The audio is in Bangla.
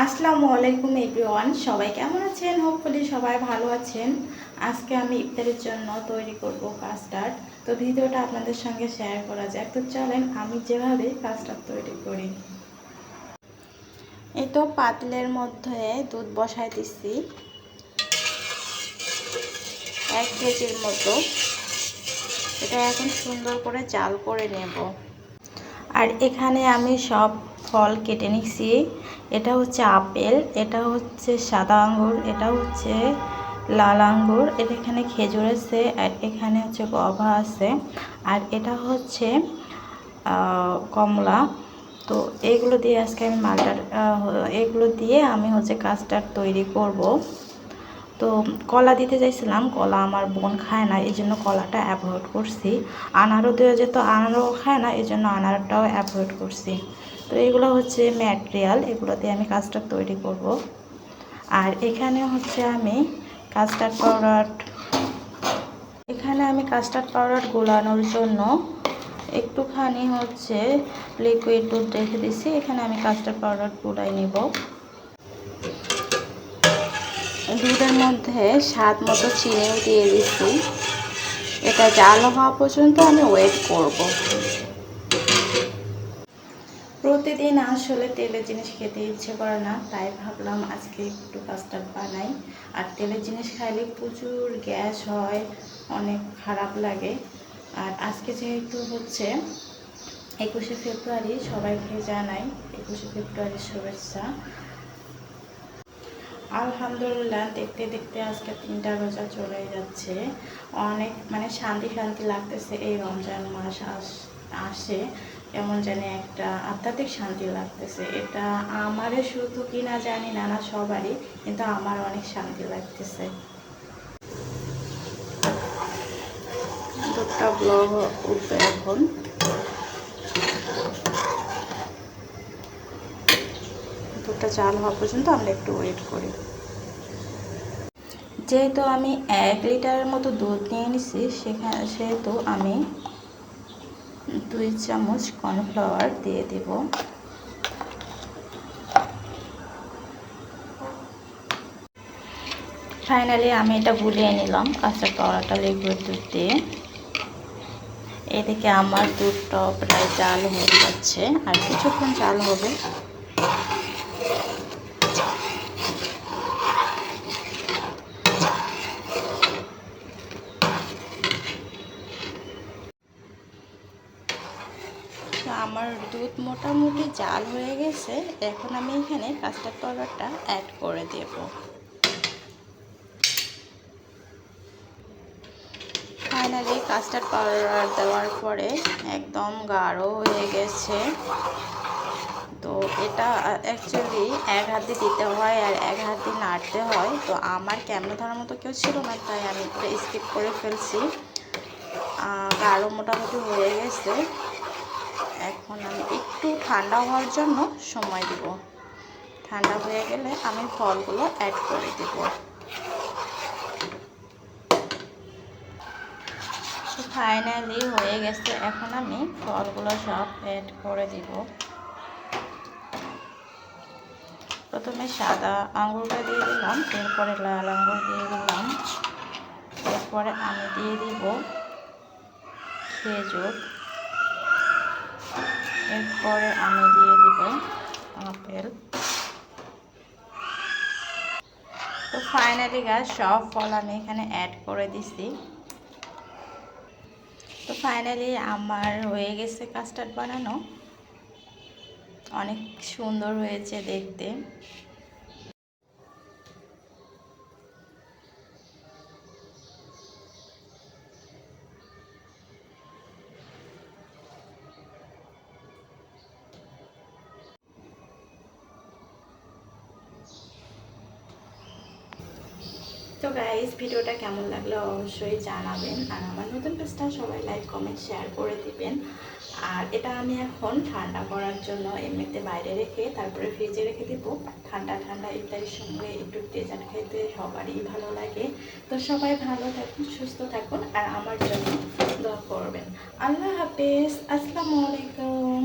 আসসালামু আলাইকুম এভরিওয়ান, সবাই কেমন আছেন? হোপফুলি সবাই ভালো আছেন। আজকে আমি ইফতারের জন্য তৈরি করব কাস্টার্ড। তো ভিডিওটা আপনাদের সঙ্গে শেয়ার করা যাক। তো চলেন আমি যেভাবে কাস্টার্ড তৈরি করি। এই তো পাতিলের মধ্যে দুধ বসাই দিচ্ছি 1 কেজির মতো। এটা এখন সুন্দর করে জাল করে নেব। আর এখানে আমি সব ফল কেটে নিচ্ছি। এটা হচ্ছে আপেল, এটা হচ্ছে সাদা আঙ্গুর, এটা হচ্ছে লাল আঙ্গুর, এটা এখানে খেজুর আছে, আর এখানে হচ্ছে গভা আছে, আর এটা হচ্ছে কমলা। তো এগুলো দিয়ে আজকে আমি এগুলো দিয়ে আমি হচ্ছে কাস্টার্ড তৈরি করব। তো কলা দিতে চাইছিলাম, কলা আমার বোন খায় না, এই জন্য কলাটা অ্যাভয়েড করছি। আনারও দেওয়া যেত, আনারও খায় না, এই জন্য আনারটাও অ্যাভয়েড করছি। তো এগুলো হচ্ছে ম্যাটেরিয়াল, এগুলো দিয়ে আমি কাস্টার্ড তৈরি করব। আর এখানে হচ্ছে আমি কাস্টার্ড পাউডার গোলানোর জন্য একটুখানি হচ্ছে লিকুইড দুধ রেখে দিচ্ছি। এখানে আমি কাস্টার্ড পাউডার গুলাই নিব। দুধের মধ্যে স্বাদ মতো চিনিও দিয়ে দিচ্ছি। এটা জাল হওয়া পর্যন্ত আমি ওয়েট করব। প্রতিদিন আসলে তেলের জিনিস খেতে ইচ্ছে করে না, তাই ভাবলাম আজকে একটু কাস্টার্ড বানাই। আর তেলের জিনিস খাইলে প্রচুর গ্যাস হয়, অনেক খারাপ লাগে। আর আজকে যেহেতু হচ্ছে 21শে ফেব্রুয়ারি, সবাইকে জানাই 21শে ফেব্রুয়ারির শুভেচ্ছা। আলহামদুলিল্লাহ, দেখতে দেখতে আজকে 3টা রোজা চলে যাচ্ছে। অনেক শান্তি শান্তি লাগতেছে। এই রমজান মাস আসে কেমন জানি একটা আধ্যাত্মিক শান্তি লাগতেছে। এটা আমারই শুধু কিনা জানি না, না সবারই, কিন্তু আমার অনেক শান্তি লাগতেছে। দুধটা ব্লগ উঠবে এখন। দুধটা চাল হওয়া পর্যন্ত আমরা একটু ওয়েট করি। যেহেতু আমি 1 লিটারের মতো দুধ নিয়ে নিছি, সেহেতু আমি 2 চামচ কর্নফ্লাওয়ার দিয়ে দেব। ফাইনালি আমি এটা গুলিয়ে নিলাম কাঁচা পাউডারটা লিকুইড দুধ দিয়ে। এদিকে আমার দুধটা প্রায় জাল হয়ে যাচ্ছে, আর কিছুক্ষণ জাল হবে। আমার দুধ মোটামুটি জাল হয়ে গেছে। এখন আমি এখানে কাস্টার্ড পাউডারটা অ্যাড করে দেব। ফাইনালি কাস্টার্ড পাউডার দেওয়ার পরে একদম গাঢ় হয়ে গেছে। তো এটা অ্যাকচুয়ালি 1 হাত দিয়ে দিতে হয় আর 1 হাত দিয়ে নাড়তে হয়। তো আমার ক্যামেরা ধরার মতো কেউ ছিল না, তাই আমি এটা স্কিপ করে ফেলছি। গাঢ় মোটামুটি হয়ে গেছে। এখন আমি একটু ঠান্ডা হওয়ার জন্য সময় দেব। ঠান্ডা হয়ে গেলে আমি ফলগুলো অ্যাড করে দেব। ফাইনালি হয়ে গেছে। এখন আমি ফলগুলো সব অ্যাড করে দিব। প্রথমে সাদা আঙ্গুরটা দিয়ে দিলাম, এরপরে লাল আঙ্গুর দিয়ে দিলাম, এরপরে আমি দিয়ে দিব খেজুর, এরপরে আমি দিয়ে দিব আপেল। তো ফাইনালি গাছ সব ফল আমি এখানে অ্যাড করে দিছি। তো ফাইনালি আমার হয়ে গেছে কাস্টার্ড বানানো। অনেক সুন্দর হয়েছে দেখতে। তো গাইস, ভিডিওটা কেমন লাগলো অবশ্যই জানাবেন। আর আমার নতুন পেজটা সবাই লাইক কমেন্ট শেয়ার করে দিবেন। আর এটা আমি এখন ঠান্ডা করার জন্য এমনিতে বাইরে রেখে তারপরে ফ্রিজে রেখে দেব। ঠান্ডা ঠান্ডা ইফতারের সঙ্গে একটু ডেজার্ট খেতে সবারই ভালো লাগে। তো সবাই ভালো থাকুন, সুস্থ থাকুন, আর আমার জন্য দোয়া করবেন। আল্লাহ হাফেজ, আসসালামু আলাইকুম।